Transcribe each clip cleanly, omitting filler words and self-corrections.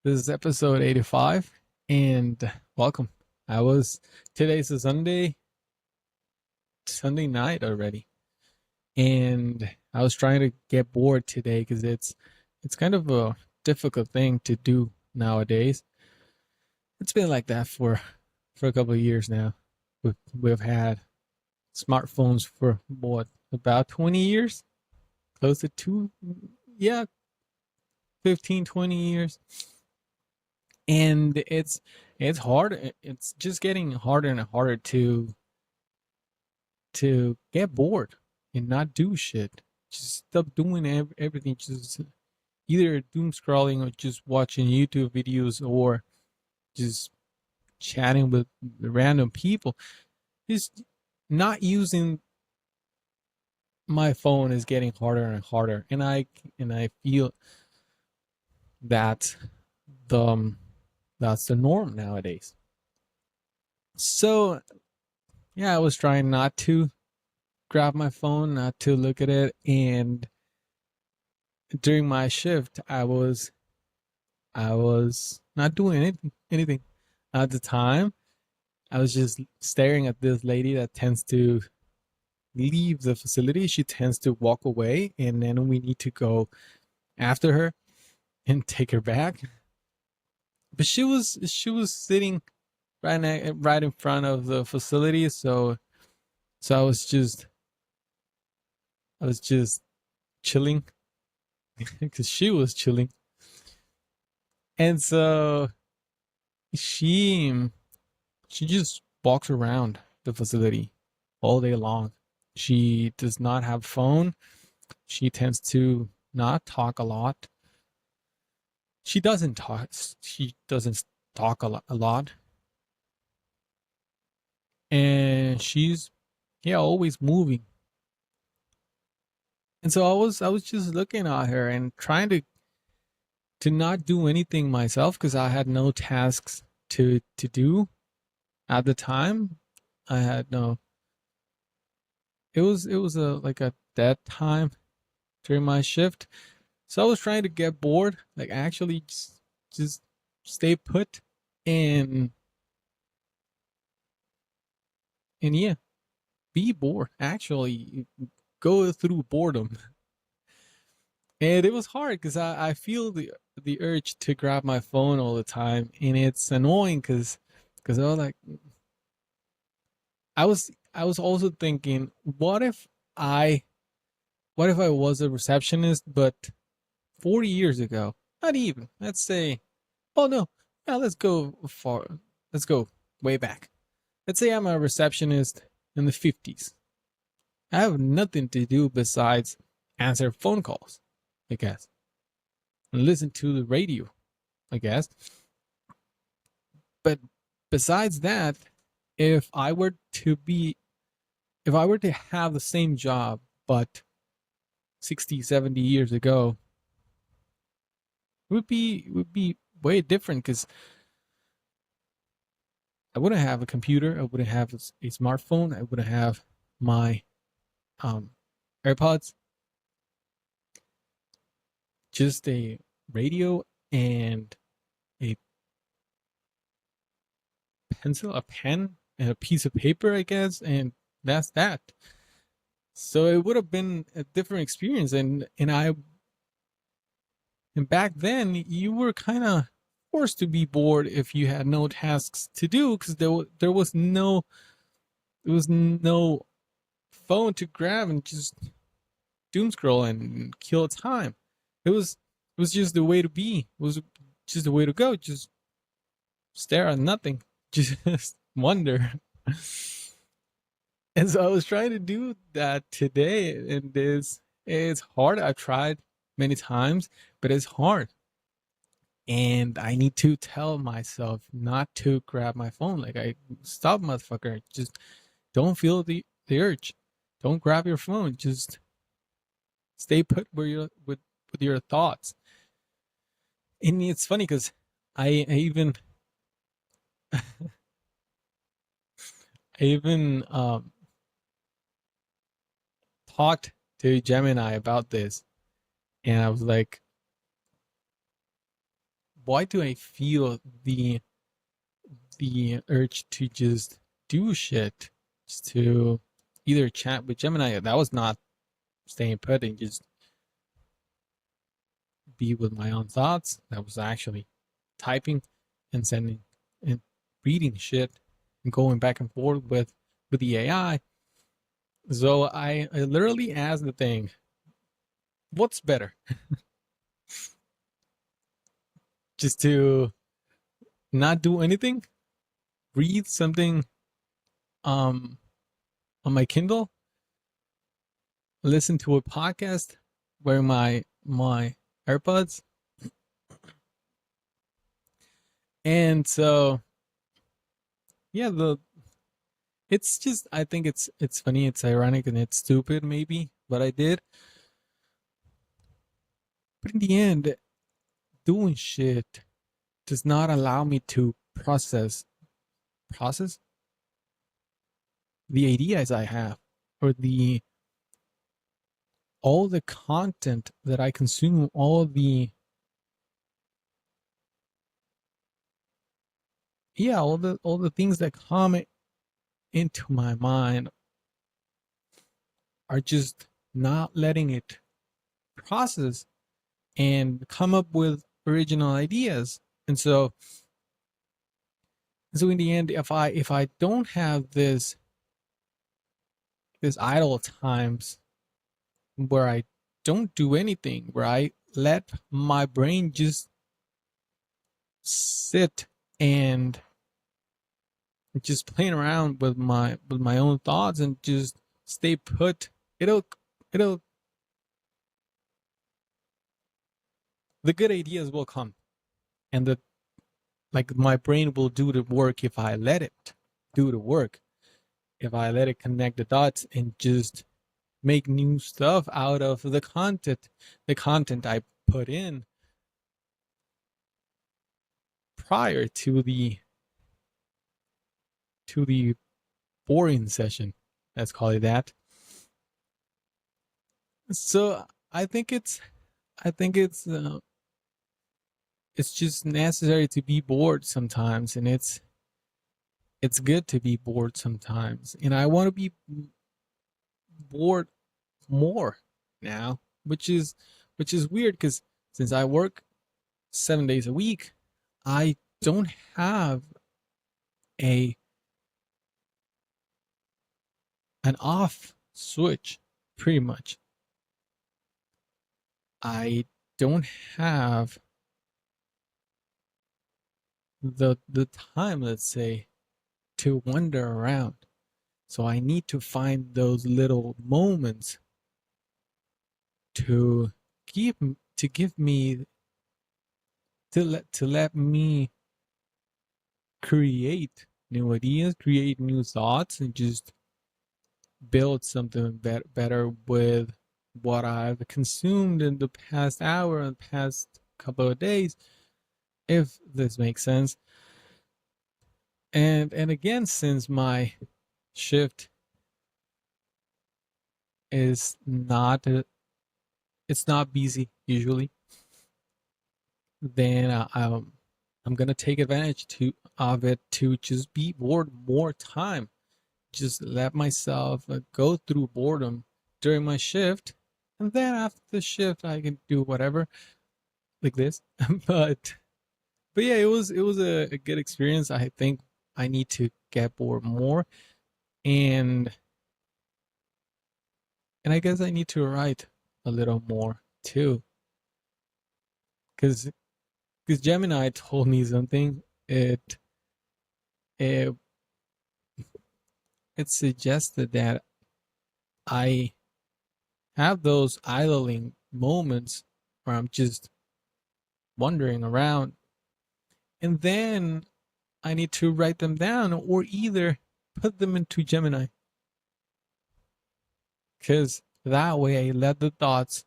This is episode 85 and welcome. I was Today's a Sunday night already. And I was trying to get bored today because it's kind of a difficult thing to do nowadays. It's been like that for a couple of years now. We've had smartphones for what, about 20 years? Close to two, yeah, 15, 20 years. And it's hard. It's just getting harder and harder to get bored and not do shit. Just stop doing everything. Just either doom scrolling or just watching YouTube videos or just chatting with random people. Just not using my phone is getting harder and harder, and I feel that the that's the norm nowadays. So yeah, I was trying not to grab my phone, not to look at it, and during my shift, I was not doing anything at the time. I was just staring at this lady that tends to leave the facility. She tends to walk away, and then we need to go after her and take her back. But she was sitting right in front of the facility, so I was just chilling because she was chilling, and so she she just walks around the facility all day long. She does not have a phone. She tends to not talk a lot. She doesn't talk. She doesn't talk a lot, and she's yeah always moving. And so I was just looking at her and trying to not do anything myself because I had no tasks to do at the time. I had no. It was a like a dead time during my shift. So I was trying to get bored, like actually just stay put and and yeah, be bored. Actually, go through boredom, and it was hard because I feel the urge to grab my phone all the time, and it's annoying because I was like I was also thinking, I what if I was a receptionist, but 40 years ago, not even, let's say, oh no, yeah, let's go way back. Let's say I'm a receptionist in the 50s. I have nothing to do besides answer phone calls, I guess, and listen to the radio, I guess. But besides that, if I were to be, if I were to have the same job, but 60, 70 years ago, it would be way different because I wouldn't have a computer, I wouldn't have a smartphone, I wouldn't have my um, AirPods, just a radio and a pencil, a pen, and a piece of paper, I guess, and that's that. So it would have been a different experience, and back then you were kind of forced to be bored if you had no tasks to do because there was no phone to grab and just doom scroll and kill time. It was just the way to be. It was just the way to go. Just stare at nothing. Just wonder. And so I was trying to do that today, and it's hard. I've tried many times, but it's hard. And I need to tell myself not to grab my phone. Like I stop, motherfucker. Just don't feel the urge. Don't grab your phone. Just stay put where you're with your thoughts. And it's funny because I even I even talked to Gemini about this, and I was like, why do I feel the urge to just do shit, just to either chat with Gemini? That was not staying put and just be with my own thoughts. That was actually typing and sending and reading shit and going back and forth with the AI. So I literally asked the thing, what's better? Just to not do anything, read something um on my Kindle, listen to a podcast, wear my AirPods. And so yeah, the it's just, I think it's funny, it's ironic, and it's stupid maybe what I did. But in the end, doing shit does not allow me to process the ideas I have, or the all the content that I consume, all the things that come into my mind are just not letting it process and come up with original ideas. And so in the end, if I don't have this idle times where I don't do anything, where I let my brain just sit and just playing around with my own thoughts and just stay put, it'll the good ideas will come, and the like my brain will do the work if I let it do the work, if I let it connect the dots and just make new stuff out of the content I put in prior to the boring session. Let's call it that. So I think it's just necessary to be bored sometimes, and it's good to be bored sometimes. And I want to be bored more now, which is weird, because since I work 7 days a week, I don't have a an off switch, pretty much. I don't have the time, let's say, to wander around. So I need to find those little moments to give to give me to let me create new ideas, create new thoughts, and just build something better with what I've consumed in the past hour and past couple of days, if this makes sense. And again, since my shift is not it's not busy usually, then I'm gonna take advantage of it to just be bored more time. Just let myself go through boredom during my shift, and then after the shift I can do whatever, like this. but but yeah, it was a good experience. I think I need to get bored more, and I guess I need to write a little more too, because Gemini told me something. It it suggested that I have those idling moments where I'm just wandering around, and then I need to write them down, or either put them into Gemini, because that way I let the thoughts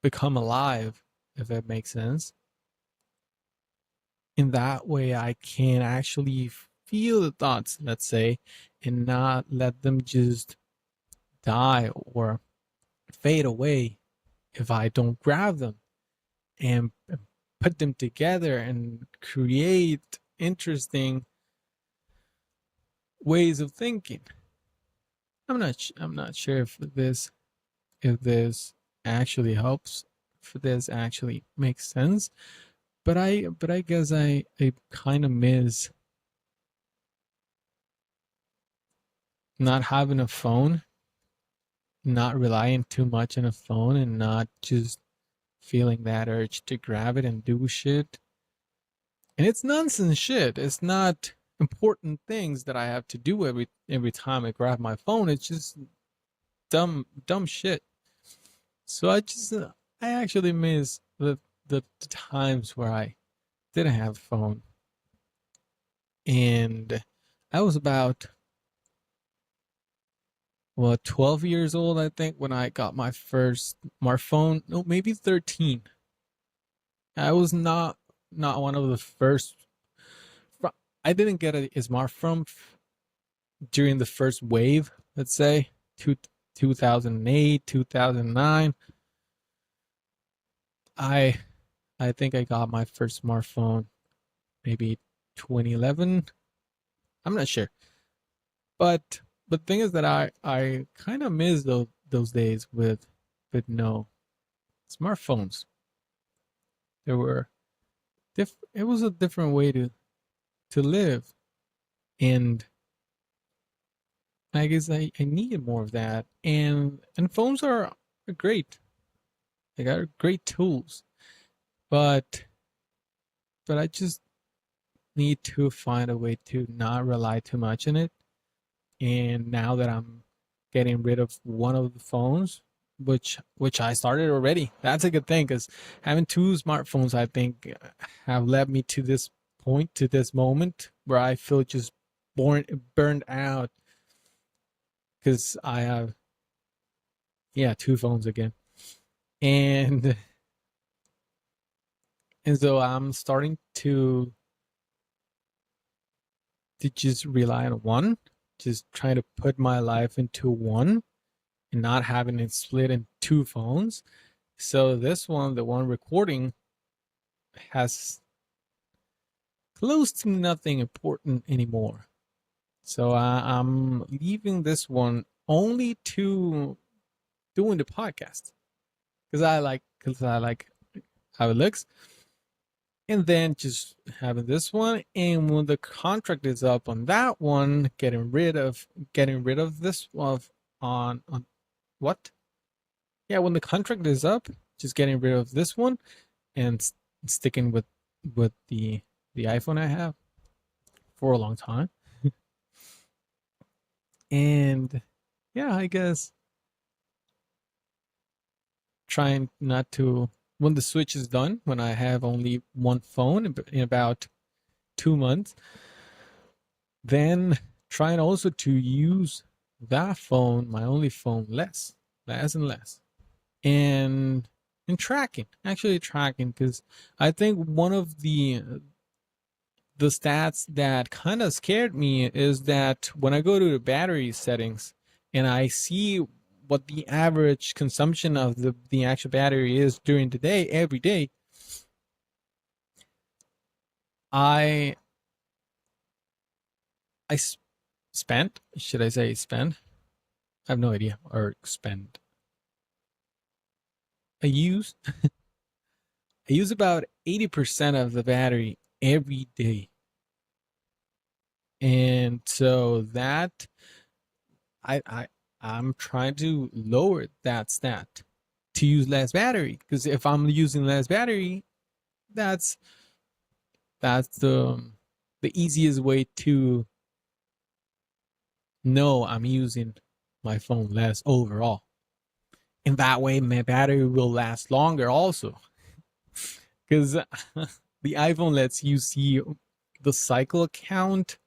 become alive, if that makes sense. In that way, I can actually feel the thoughts, let's say, and not let them just die or fade away if I don't grab them. and put them together and create interesting ways of thinking. I'm not sure if this actually helps, if this actually makes sense. But I guess I kind of miss not having a phone, not relying too much on a phone, and not just feeling that urge to grab it and do shit. And it's nonsense shit. It's not important things that I have to do every time I grab my phone. It's just dumb shit. So I actually miss the times where I didn't have a phone, and I was about 12 years old, I think, when I got my first smartphone. No, maybe 13. I was not one of the first. I didn't get a smartphone during the first wave, let's say, 2008, 2009. I I think I got my first smartphone maybe 2011. I'm not sure. But the thing is that I kind of miss those days with no smartphones. There were it was a different way to live, and I guess I needed more of that. And phones are great. They got great tools, but I just need to find a way to not rely too much on it. And now that I'm getting rid of one of the phones, which I started already, that's a good thing, because having two smartphones, I think, have led me to this point, to this moment where I feel just burned out, because I have, yeah, two phones again. And so I'm starting to just rely on one, just trying to put my life into one and not having it split in two phones. So this one, the one recording, has close to nothing important anymore. So I'm leaving this one only to doing the podcast, because I like how it looks, and then just having this one. And when the contract is up on that one, getting rid of this one on what? Yeah, when the contract is up, just getting rid of this one and sticking with the iPhone I have for a long time. And yeah, I guess trying not to, when the switch is done, when I have only one phone in about 2 months, then trying also to use that phone, my only phone, less and less. And actually tracking, because I think one of the stats that kind of scared me is that when I go to the battery settings and I see what the average consumption of the actual battery is during the day, every day, I spent, should I say spend? I have no idea, or spend. I use I use about 80% of the battery every day. And so that I I I'm trying to lower that stat to use less battery, because if I'm using less battery, that's the easiest way to know I'm using my phone less overall. In that way, my battery will last longer also, because the iPhone lets you see the cycle count,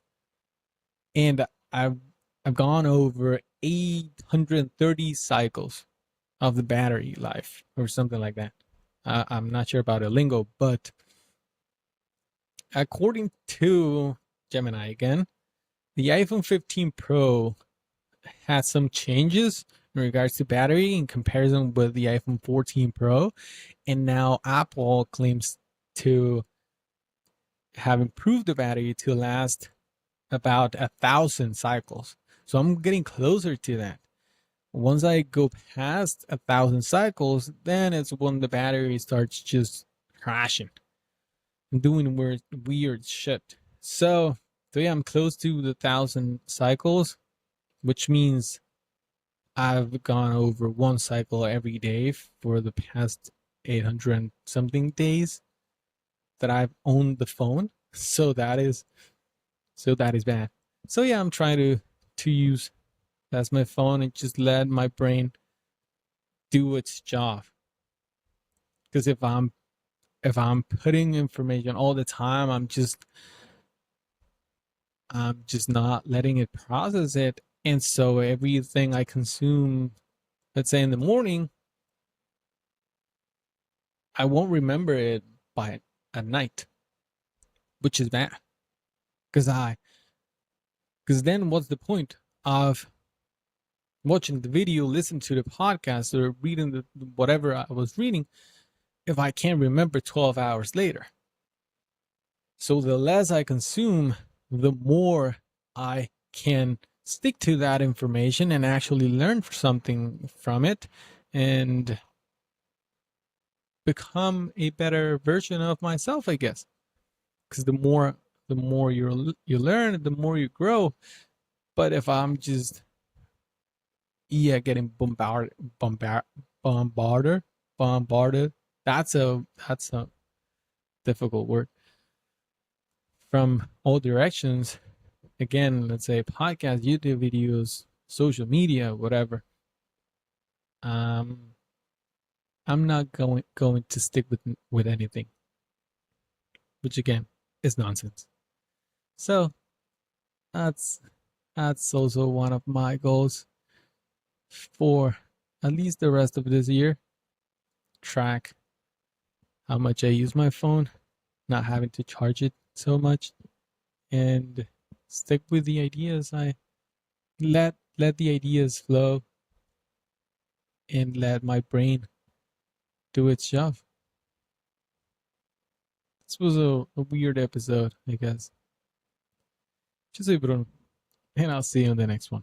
and I've gone over 830 cycles of the battery life or something like that. I'm not sure about the lingo, but according to Gemini again, the iPhone 15 Pro has some changes in regards to battery in comparison with the iPhone 14 Pro. And now Apple claims to have improved the battery to last about 1,000 cycles. So I'm getting closer to that. Once I go past 1,000 cycles, then it's when the battery starts just crashing and doing weird shit. So yeah, I'm close to the 1,000 cycles, which means I've gone over one cycle every day for the past 800 and something days that I've owned the phone. So that is bad. So yeah, I'm trying to use that's my phone and just let my brain do its job. Because if I'm putting information all the time, I'm just not letting it process it. And so everything I consume, let's say in the morning, I won't remember it by at night, which is bad. Because then what's the point of watching the video, listening to the podcast, or reading whatever I was reading if I can't remember 12 hours later? So the less I consume, the more I can stick to that information and actually learn something from it and become a better version of myself, I guess. Because the more you learn, the more you grow. But if I'm just getting bombarded, bombarded. That's a difficult word from all directions. Again, let's say podcasts, YouTube videos, social media, whatever. I'm not going to stick with anything, which again is nonsense. So that's that's also one of my goals for at least the rest of this year. Track how much I use my phone, not having to charge it so much, and stick with the ideas. I let the ideas flow and let my brain do its job. This was a weird episode, I guess. Just say Bruno, and I'll see you in the next one.